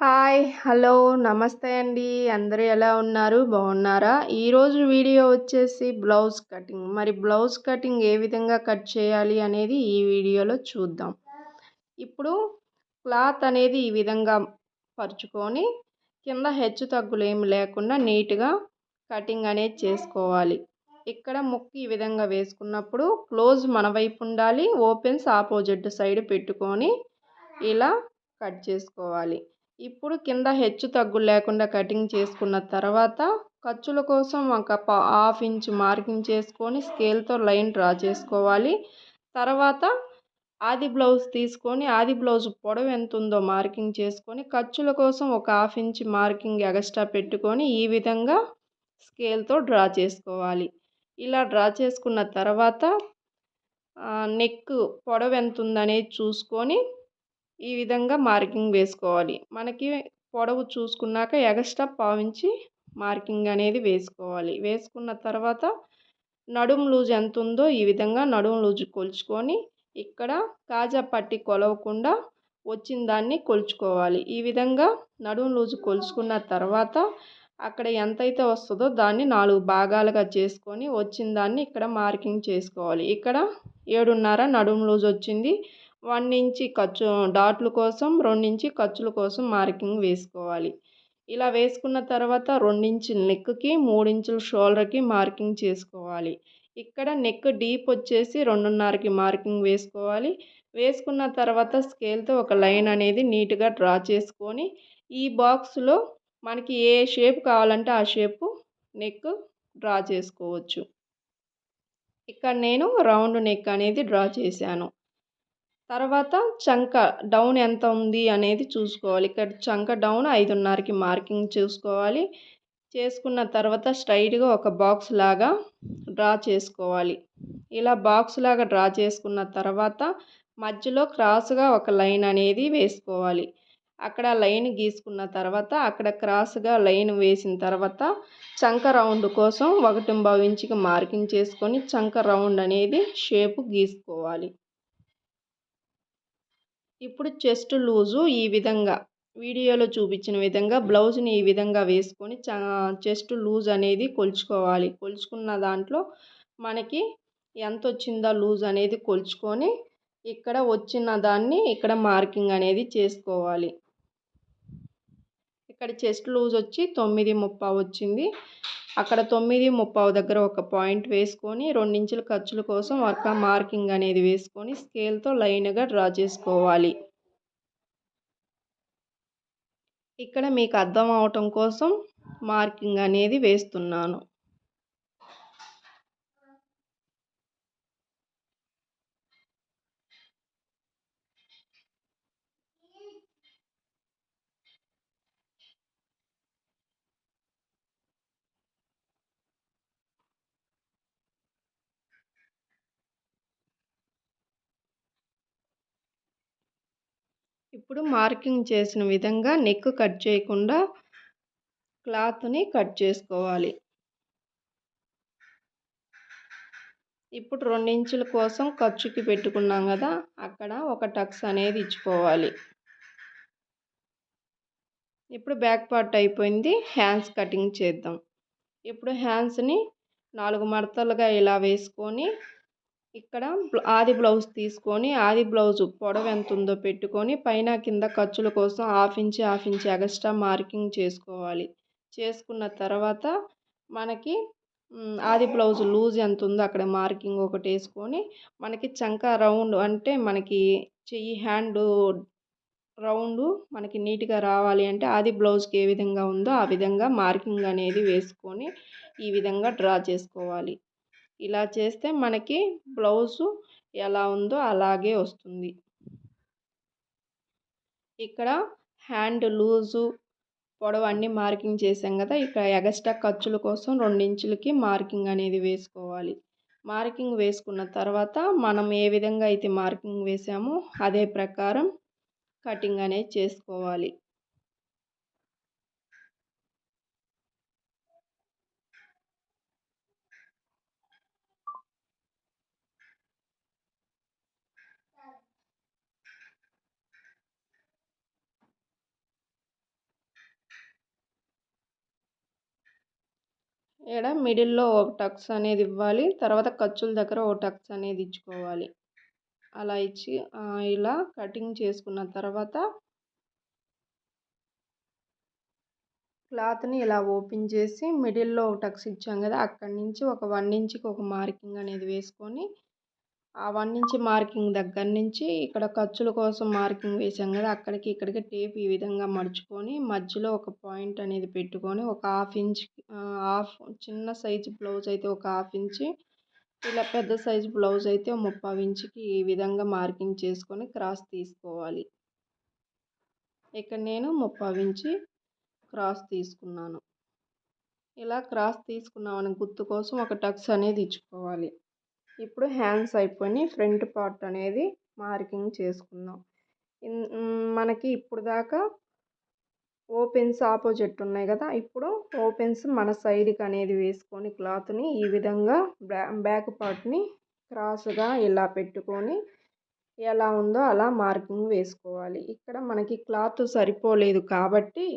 Hi! Hello! నమస్తే అండి. అందరూ ఎలా ఉన్నారు? బాగున్నారా? ఈరోజు వీడియో వచ్చేసి బ్లౌజ్ కటింగ్. మరి బ్లౌజ్ కటింగ్ ఏ విధంగా కట్ చేయాలి అనేది ఈ వీడియోలో చూద్దాం. ఇప్పుడు క్లాత్ అనేది ఈ విధంగా పరుచుకొని కింద హెచ్చు తగ్గులేమి లేకుండా నీట్‌గా కటింగ్ అనేది చేసుకోవాలి. ఇక్కడ ముక్కు ఈ విధంగా వేసుకున్నప్పుడు క్లోజ్ మన వైపు ఉండాలి. ఓపెన్స్ ఆపోజిట్ సైడ్ పెట్టుకొని ఇలా కట్ చేసుకోవాలి. ఇప్పుడు కింద హెచ్చు తగ్గులు లేకుండా కటింగ్ చేసుకున్న తర్వాత ఖర్చుల కోసం ఒక హాఫ్ ఇంచ్ మార్కింగ్ చేసుకొని స్కేల్తో లైన్ డ్రా చేసుకోవాలి. తర్వాత ఆది బ్లౌజ్ తీసుకొని ఆది బ్లౌజ్ పొడవు ఎంత ఉందో మార్కింగ్ చేసుకొని ఖర్చుల కోసం ఒక హాఫ్ ఇంచ్ మార్కింగ్ ఎక్స్ట్రా పెట్టుకొని ఈ విధంగా స్కేల్తో డ్రా చేసుకోవాలి. ఇలా డ్రా చేసుకున్న తర్వాత నెక్ పొడవు ఎంత ఉందనేది చూసుకొని ఈ విధంగా మార్కింగ్ వేసుకోవాలి. మనకి పొడవు చూసుకున్నాక ఎక్స్ట్రా పావించి మార్కింగ్ అనేది వేసుకోవాలి. వేసుకున్న తర్వాత నడుము లూజ్ ఎంత ఉందో ఈ విధంగా నడుము లూజు కొలుచుకొని ఇక్కడ కాజా పట్టి కొలవకుండా వచ్చిన దాన్ని కొలుచుకోవాలి. ఈ విధంగా నడుము లూజు కొలుచుకున్న తర్వాత అక్కడ ఎంతైతే వస్తుందో దాన్ని 4 భాగాలుగా చేసుకొని వచ్చిన దాన్ని ఇక్కడ మార్కింగ్ చేసుకోవాలి. ఇక్కడ 7.5 నడుము లూజ్ వచ్చింది. 1 ఇంచ్ ఖర్చు డాట్ల కోసం 2 ఇంచ్ ఖర్చుల కోసం మార్కింగ్ వేసుకోవాలి. ఇలా వేసుకున్న తర్వాత 2 ఇంచుల నెక్కి 3 ఇంచుల షోల్డర్కి మార్కింగ్ చేసుకోవాలి. ఇక్కడ నెక్ డీప్ వచ్చేసి 2.5కి మార్కింగ్ వేసుకోవాలి. వేసుకున్న తర్వాత స్కేల్తో ఒక లైన్ అనేది నీట్గా డ్రా చేసుకొని ఈ బాక్స్లో మనకి ఏ షేప్ కావాలంటే ఆ షేపు నెక్ డ్రా చేసుకోవచ్చు. ఇక్కడ నేను రౌండ్ నెక్ అనేది డ్రా చేశాను. తర్వాత చంక డౌన్ ఎంత ఉంది అనేది చూసుకోవాలి. ఇక్కడ చంక డౌన్ 5.5కి మార్కింగ్ చూసుకోవాలి. చేసుకున్న తర్వాత స్ట్రైట్గా ఒక బాక్స్ లాగా డ్రా చేసుకోవాలి. ఇలా బాక్స్ లాగా డ్రా చేసుకున్న తర్వాత మధ్యలో క్రాస్గా ఒక లైన్ అనేది వేసుకోవాలి. అక్కడ లైన్ గీసుకున్న తర్వాత అక్కడ క్రాస్గా లైన్ వేసిన తర్వాత చంక రౌండ్ కోసం 1.5 ఇంచుకి మార్కింగ్ చేసుకొని చంక రౌండ్ అనేది షేపు గీసుకోవాలి. ఇప్పుడు చెస్ట్ లూజు ఈ విధంగా వీడియోలో చూపించిన విధంగా బ్లౌజ్ని ఈ విధంగా వేసుకొని చెస్ట్ లూజ్ అనేది కొలుచుకోవాలి. కొలుచుకున్న దాంట్లో మనకి ఎంత వచ్చిందో లూజ్ అనేది కొలుచుకొని ఇక్కడ వచ్చిన దాన్ని ఇక్కడ మార్కింగ్ అనేది చేసుకోవాలి. ఇక్కడ చెస్ట్ లూజ్ వచ్చి 9.5 వచ్చింది. అక్కడ 9.5 దగ్గర ఒక పాయింట్ వేసుకొని 2 ఇంచుల ఖర్చుల కోసం ఒక మార్కింగ్ అనేది వేసుకొని స్కేల్తో లైన్గా డ్రా చేసుకోవాలి. ఇక్కడ మీకు అర్థం అవటం కోసం మార్కింగ్ అనేది వేస్తున్నాను. ఇప్పుడు మార్కింగ్ చేసిన విధంగా నెక్ కట్ చేయకుండా క్లాత్ని కట్ చేసుకోవాలి. ఇప్పుడు 2 ఇంచుల కోసం ఖర్చుకి పెట్టుకున్నాం కదా, అక్కడ ఒక టక్స్ అనేది ఇచ్చుకోవాలి. ఇప్పుడు బ్యాక్ పార్ట్ అయిపోయింది. హ్యాండ్స్ కటింగ్ చేద్దాం. ఇప్పుడు హ్యాండ్స్ని 4 మడతలుగా ఇలా వేసుకొని ఇక్కడ ఆది బ్లౌజ్ తీసుకొని ఆది బ్లౌజ్ పొడవు ఎంత ఉందో పెట్టుకొని పైన కింద ఖర్చుల కోసం హాఫ్ ఇంచ్ ఎక్స్ట్రా మార్కింగ్ చేసుకోవాలి. చేసుకున్న తర్వాత మనకి ఆది బ్లౌజ్ లూజ్ ఎంత ఉందో అక్కడ మార్కింగ్ ఒకటి వేసుకొని మనకి చంక రౌండ్ అంటే మనకి చెయ్యి హ్యాండ్ రౌండ్ మనకి నీట్గా రావాలి అంటే ఆది బ్లౌజ్కి ఏ విధంగా ఉందో ఆ విధంగా మార్కింగ్ అనేది వేసుకొని ఈ విధంగా డ్రా చేసుకోవాలి. ఇలా చేస్తే మనకి బ్లౌజు ఎలా ఉందో అలాగే వస్తుంది. ఇక్కడ హ్యాండ్ లూజు పొడవు అన్నీ మార్కింగ్ చేసాం కదా, ఇక్కడ ఎక్స్ట్రా ఖర్చుల కోసం 2 ఇంచులకి మార్కింగ్ అనేది వేసుకోవాలి. మార్కింగ్ వేసుకున్న తర్వాత మనం ఏ విధంగా అయితే మార్కింగ్ వేసామో అదే ప్రకారం కటింగ్ అనేది చేసుకోవాలి. ఈడ మిడిల్‌లో ఒక టక్స్ అనేది ఇవ్వాలి. తర్వాత ఖర్చుల దగ్గర ఒక టక్స్ అనేది ఇచ్చుకోవాలి. అలా ఇచ్చి ఇలా కటింగ్ చేసుకున్న తర్వాత క్లాత్‌ని ఇలా ఓపెన్ చేసి మిడిల్‌లో ఒక టక్స్ ఇచ్చాం కదా! అక్కడి నుంచి ఒక 1 ఇంచ్‌కి ఒక మార్కింగ్ అనేది వేసుకొని, ఆ 1 ఇంచ్ మార్కింగ్ దగ్గర నుంచి ఇక్కడ ఖర్చుల కోసం మార్కింగ్ వేసాం కదా! అక్కడికి ఇక్కడికి టేప్ ఈ విధంగా మడుచుకొని మధ్యలో ఒక పాయింట్ అనేది పెట్టుకొని ఒక హాఫ్ చిన్న సైజు బ్లౌజ్ అయితే ఒక హాఫ్ ఇంచ్, ఇలా పెద్ద సైజు బ్లౌజ్ అయితే 30 ఇంచ్‌కి ఈ విధంగా మార్కింగ్ చేసుకొని క్రాస్ తీసుకోవాలి. ఇక్కడ నేను 30 ఇంచ్ క్రాస్ తీసుకున్నాను. ఇలా క్రాస్ తీసుకున్నామని గుర్తు కోసం ఒక టక్స్ అనేది ఇచ్చుకోవాలి. ఇప్పుడు హ్యాండ్స్ అయిపోయినాయి. ఫ్రంట్ పార్ట్ అనేది మార్కింగ్ చేసుకుందాం. మనకి ఇప్పుడు దాకా ఓపెన్స్ ఆపోజిట్ ఉన్నాయి కదా! ఇప్పుడు ఓపెన్స్ మన సైడ్‌కి అనేది వేసుకొని క్లాత్‌ని ఈ విధంగా బ్యాక్ పార్ట్‌ని క్రాస్‌గా ఇలా పెట్టుకొని ఎలా ఉందో అలా మార్కింగ్ వేసుకోవాలి. ఇక్కడ మనకి క్లాత్ సరిపోలేదు కాబట్టి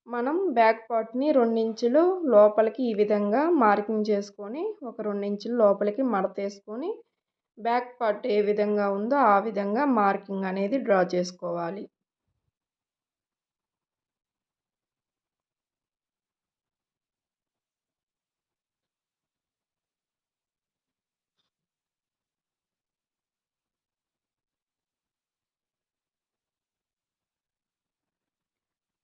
మనం బ్యాక్ పార్ట్‌ని 2 ఇంచులు లోపలికి ఈ విధంగా మార్కింగ్ చేసుకొని ఒక 2 ఇంచులు లోపలికి మడతేసుకొని బ్యాక్ పార్ట్ ఏ విధంగా ఉందో ఆ విధంగా మార్కింగ్ అనేది డ్రా చేసుకోవాలి.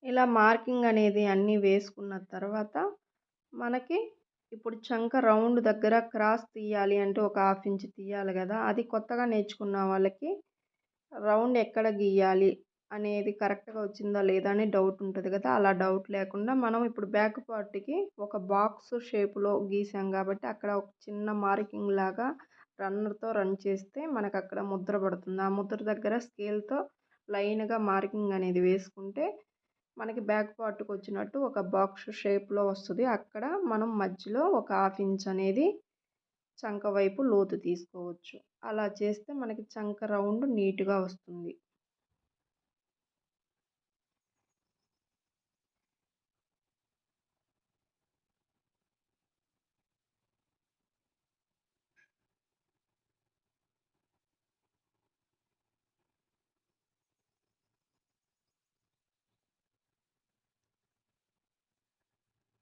ఇలా మార్కింగ్ అనేది అన్నీ వేసుకున్న తర్వాత మనకి ఇప్పుడు చంక రౌండ్ దగ్గర క్రాస్ తీయాలి అంటే ఒక హాఫ్ ఇంచ్ తీయాలి కదా! అది కొత్తగా నేర్చుకున్న వాళ్ళకి రౌండ్ ఎక్కడ గీయాలి అనేది కరెక్ట్‌గా వచ్చిందా లేదా అని డౌట్ ఉంటుంది కదా! అలా డౌట్ లేకుండా మనం ఇప్పుడు బ్యాక్ పార్ట్‌కి ఒక బాక్స్ షేప్‌లో గీసాం కాబట్టి అక్కడ ఒక చిన్న మార్కింగ్ లాగా రన్నర్‌తో రన్ చేస్తే మనకక్కడ ముద్ర పడుతుంది. ఆ ముద్ర దగ్గర స్కేల్‌తో లైన్‌గా మార్కింగ్ అనేది వేసుకుంటే మనకి బ్యాక్ పార్ట్‌కి వచ్చినట్టు ఒక బాక్స్ షేప్‌లో వస్తది. అక్కడ మనం మధ్యలో ఒక హాఫ్ ఇంచ్ అనేది చంక వైపు లోతు తీసుకోవచ్చు. అలా చేస్తే మనకి చంక రౌండ్ నీట్‌గా వస్తుంది.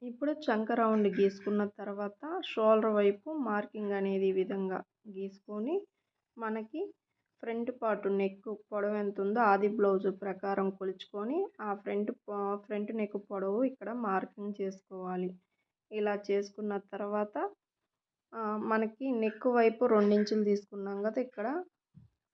ఇప్పుడు చంక రౌండ్ గీసుకున్న తర్వాత షోల్డర్ వైపు మార్కింగ్ అనేది ఈ విధంగా గీసుకొని మనకి ఫ్రంట్ పార్ట్ నెక్ పొడవు ఎంత ఉందో ఆది బ్లౌజ్ ప్రకారం కొలుచుకొని ఆ ఫ్రంట్ నెక్ పొడవు ఇక్కడ మార్కింగ్ చేసుకోవాలి. ఇలా చేసుకున్న తర్వాత మనకి నెక్ వైపు 2 ఇంచులు తీసుకున్నాం కదా! ఇక్కడ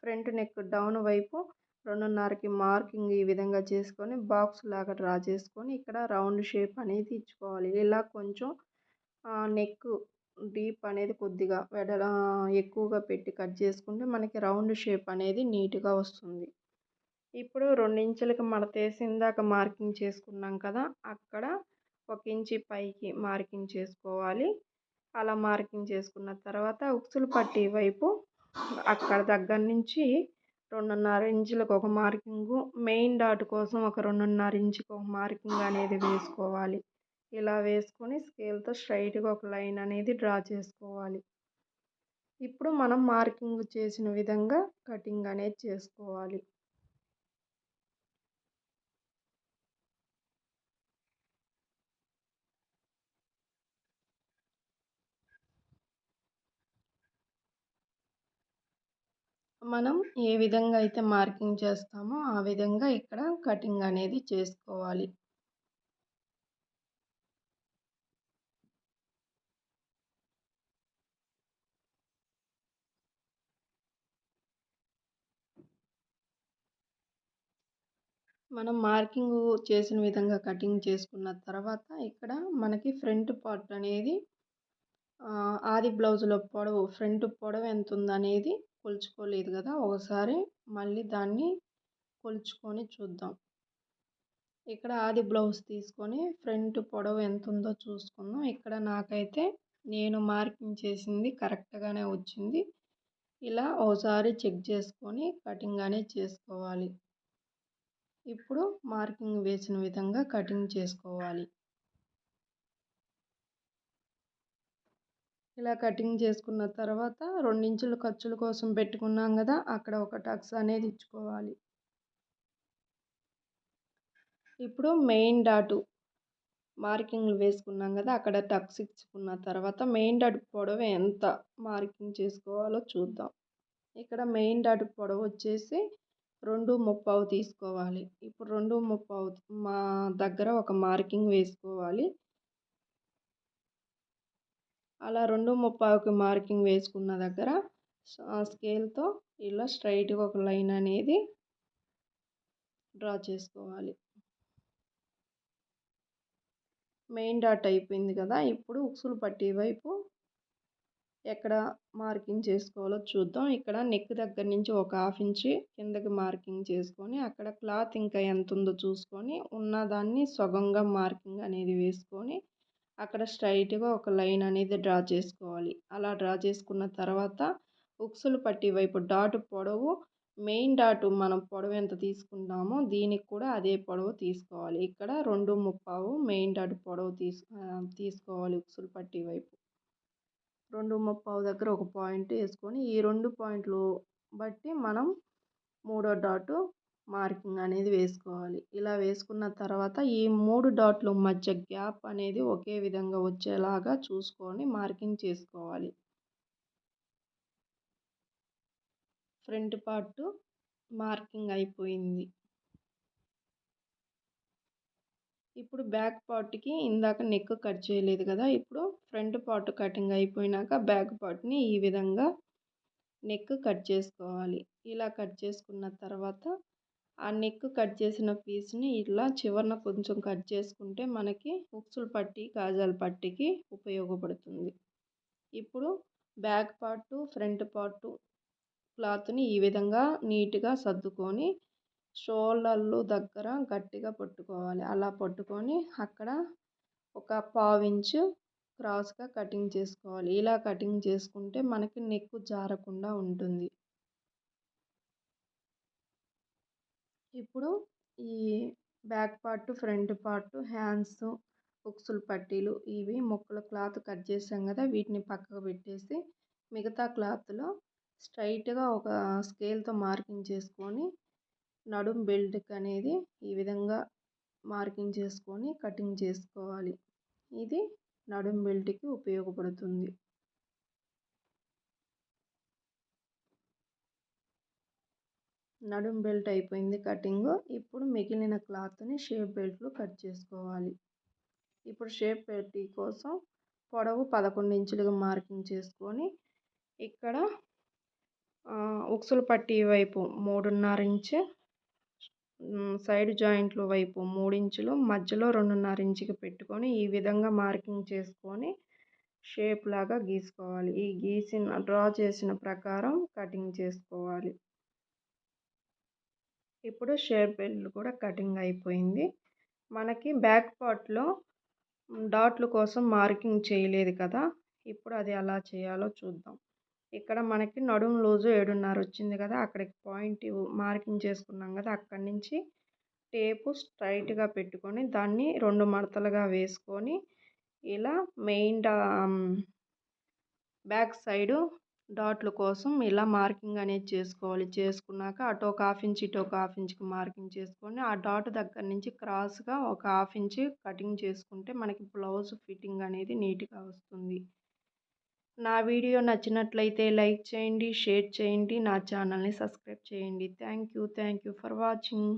ఫ్రంట్ నెక్ డౌన్ వైపు 2:30కి మార్కింగ్ ఈ విధంగా చేసుకొని బాక్స్ లాగా డ్రా చేసుకొని ఇక్కడ రౌండ్ షేప్ అనేది ఇచ్చుకోవాలి. ఇలా కొంచెం నెక్ డీప్ అనేది కొద్దిగా ఎక్కువగా పెట్టి కట్ చేసుకుంటే మనకి రౌండ్ షేప్ అనేది నీట్‌గా వస్తుంది. ఇప్పుడు 2 ఇంచులకి మడతేసి ఇందాక మార్కింగ్ చేసుకున్నాం కదా! అక్కడ 1 ఇంచి పైకి మార్కింగ్ చేసుకోవాలి. అలా మార్కింగ్ చేసుకున్న తర్వాత ఉక్సులు పట్టీ వైపు అక్కడ దగ్గర నుంచి 2:30 ఇంచులకు ఒక మార్కింగు, మెయిన్ డాట్ కోసం ఒక 2:30 ఇంచుకి ఒక మార్కింగ్ అనేది వేసుకోవాలి. ఇలా వేసుకొని స్కేల్‌తో స్ట్రైట్‌గా ఒక లైన్ అనేది డ్రా చేసుకోవాలి. ఇప్పుడు మనం మార్కింగ్ చేసిన విధంగా కటింగ్ అనేది చేసుకోవాలి. మనం ఏ విధంగా అయితే మార్కింగ్ చేస్తామో ఆ విధంగా ఇక్కడ కటింగ్ అనేది చేసుకోవాలి. మనం మార్కింగ్ చేసిన విధంగా కటింగ్ చేసుకున్న తర్వాత ఇక్కడ మనకి ఫ్రంట్ పార్ట్ అనేది ఆది బ్లౌజ్‌లో ఫ్రంట్ పొడవు ఎంతుందనేది కొలుచుకోలేదు కదా! ఒకసారి మళ్ళీ దాన్ని కొలుచుకొని చూద్దాం. ఇక్కడ ఆది బ్లౌజ్ తీసుకొని ఫ్రంట్ పొడవు ఎంతుందో చూసుకుందాం. ఇక్కడ నాకైతే నేను మార్కింగ్ చేసింది కరెక్ట్‌గానే వచ్చింది. ఇలా ఓసారి చెక్ చేసుకొని కటింగ్ అనేది చేసుకోవాలి. ఇప్పుడు మార్కింగ్ వేసిన విధంగా కటింగ్ చేసుకోవాలి. ఇలా కటింగ్ చేసుకున్న తర్వాత 2 ఇంచులు ఖర్చుల కోసం పెట్టుకున్నాం కదా, అక్కడ ఒక టక్స్ అనేది ఇచ్చుకోవాలి. ఇప్పుడు మెయిన్ డాటు మార్కింగ్లు వేసుకున్నాం కదా, అక్కడ టక్స్ ఇచ్చుకున్న తర్వాత మెయిన్ డాట్ పొడవు ఎంత మార్కింగ్ చేసుకోవాలో చూద్దాం. ఇక్కడ మెయిన్ డాట్ పొడవు వచ్చేసి 2:30 తీసుకోవాలి. ఇప్పుడు 2:30 మా దగ్గర ఒక మార్కింగ్ వేసుకోవాలి. అలా 2:30కి మార్కింగ్ వేసుకున్న దగ్గర స్కేల్తో ఇలా స్ట్రైట్గా ఒక లైన్ అనేది డ్రా చేసుకోవాలి. మెయిన్ డాట్ అయిపోయింది కదా, ఇప్పుడు ఉక్సులు పట్టీ వైపు ఎక్కడ మార్కింగ్ చేసుకోవాలో చూద్దాం. ఇక్కడ నెక్ దగ్గర నుంచి ఒక 1/2 ఇంచు కిందకి మార్కింగ్ చేసుకొని, అక్కడ క్లాత్ ఇంకా ఎంత ఉందో చూసుకొని ఉన్నదాన్ని సగంగా మార్కింగ్ అనేది వేసుకొని అక్కడ స్ట్రైట్గా ఒక లైన్ అనేది డ్రా చేసుకోవాలి. అలా డ్రా చేసుకున్న తర్వాత ఉక్సులు పట్టీ వైపు డాట్ పొడవు మెయిన్ డాట్ మనం పొడవు ఎంత తీసుకుంటామో దీనికి కూడా అదే పొడవు తీసుకోవాలి. ఇక్కడ 2:30 మెయిన్ డాట్ పొడవు తీసుకోవాలి. ఉక్సులు పట్టీ వైపు 2:30 దగ్గర ఒక పాయింట్ వేసుకొని ఈ 2 పాయింట్లు బట్టి మనం మూడో డాటు మార్కింగ్ అనేది వేసుకోవాలి. ఇలా వేసుకున్న తర్వాత ఈ 3 డాట్ల మధ్య గ్యాప్ అనేది ఒకే విధంగా వచ్చేలాగా చూసుకొని మార్కింగ్ చేసుకోవాలి. ఫ్రంట్ పార్ట్ మార్కింగ్ అయిపోయింది. ఇప్పుడు బ్యాక్ పార్ట్కి ఇందాక నెక్ కట్ చేయలేదు కదా, ఇప్పుడు ఫ్రంట్ పార్ట్ కటింగ్ అయిపోయినాక బ్యాక్ పార్ట్ని ఈ విధంగా నెక్ కట్ చేసుకోవాలి. ఇలా కట్ చేసుకున్న తర్వాత ఆ నెక్ కట్ చేసిన పీస్ని ఇలా చివరన కొంచెం కట్ చేసుకుంటే మనకి ఉక్సులు పట్టీ కాజాల పట్టీకి ఉపయోగపడుతుంది. ఇప్పుడు బ్యాక్ పార్టు ఫ్రంట్ పార్టు క్లాత్ని ఈ విధంగా నీట్గా సర్దుకొని షోల్డర్లు దగ్గర గట్టిగా పట్టుకోవాలి. అలా పట్టుకొని అక్కడ ఒక 1/2 ఇంచు క్రాస్గా కటింగ్ చేసుకోవాలి. ఇలా కటింగ్ చేసుకుంటే మనకి నెక్ జారకుండా ఉంటుంది. ఇప్పుడు ఈ back part front part hands ఉక్సులు పట్టీలు ఇవి ముక్కలు క్లాత్ కట్ చేసాం కదా, వీటిని పక్కకు పెట్టేసి మిగతా క్లాత్లో స్ట్రైట్గా ఒక స్కేల్తో మార్కింగ్ చేసుకొని నడుం బెల్ట్కి అనేది ఈ విధంగా మార్కింగ్ చేసుకొని కటింగ్ చేసుకోవాలి. ఇది నడుం బెల్ట్కి ఉపయోగపడుతుంది. నడుం బెల్ట్ అయిపోయింది కటింగ్. ఇప్పుడు మిగిలిన క్లాత్ని షేప్ బెల్ట్లు కట్ చేసుకోవాలి. ఇప్పుడు షేప్ బెల్ట్ కోసం పొడవు 11 ఇంచులుగా మార్కింగ్ చేసుకొని ఇక్కడ ఉక్సులు పట్టీ వైపు 3.5 ఇంచు, సైడ్ జాయింట్లు వైపు 3 ఇంచులు, మధ్యలో 2.5 ఇంచుకి పెట్టుకొని ఈ విధంగా మార్కింగ్ చేసుకొని షేప్ లాగా గీసుకోవాలి. ఈ డ్రా చేసిన ప్రకారం కటింగ్ చేసుకోవాలి. ఇప్పుడు షేప్ బెల్ట్ కూడా కటింగ్ అయిపోయింది. మనకి బ్యాక్ పార్ట్లో డాట్ల కోసం మార్కింగ్ చేయలేదు కదా, ఇప్పుడు అది ఎలా చేయాలో చూద్దాం. ఇక్కడ మనకి నడుము లూజు 7.5 వచ్చింది కదా, అక్కడికి పాయింట్ మార్కింగ్ చేసుకున్నాం కదా, అక్కడి నుంచి టేపు స్ట్రైట్గా పెట్టుకొని దాన్ని 2 మడతలుగా వేసుకొని ఇలా మెయిన్ బ్యాక్ సైడు డాట్ల కోసం ఇలా మార్కింగ్ అనేది చేసుకోవాలి. చేసుకున్నాక అటు ఒక 1/2 ఇంచు ఇటు ఒక 1/2 ఇంచుకి మార్కింగ్ చేసుకొని ఆ డాట్ దగ్గర నుంచి క్రాస్గా ఒక 1/2 ఇంచు కటింగ్ చేసుకుంటే మనకి బ్లౌజ్ ఫిట్టింగ్ అనేది నీట్గా వస్తుంది. నా వీడియో నచ్చినట్లయితే లైక్ చేయండి, షేర్ చేయండి, నా ఛానల్ని సబ్స్క్రైబ్ చేయండి. Thank you for watching.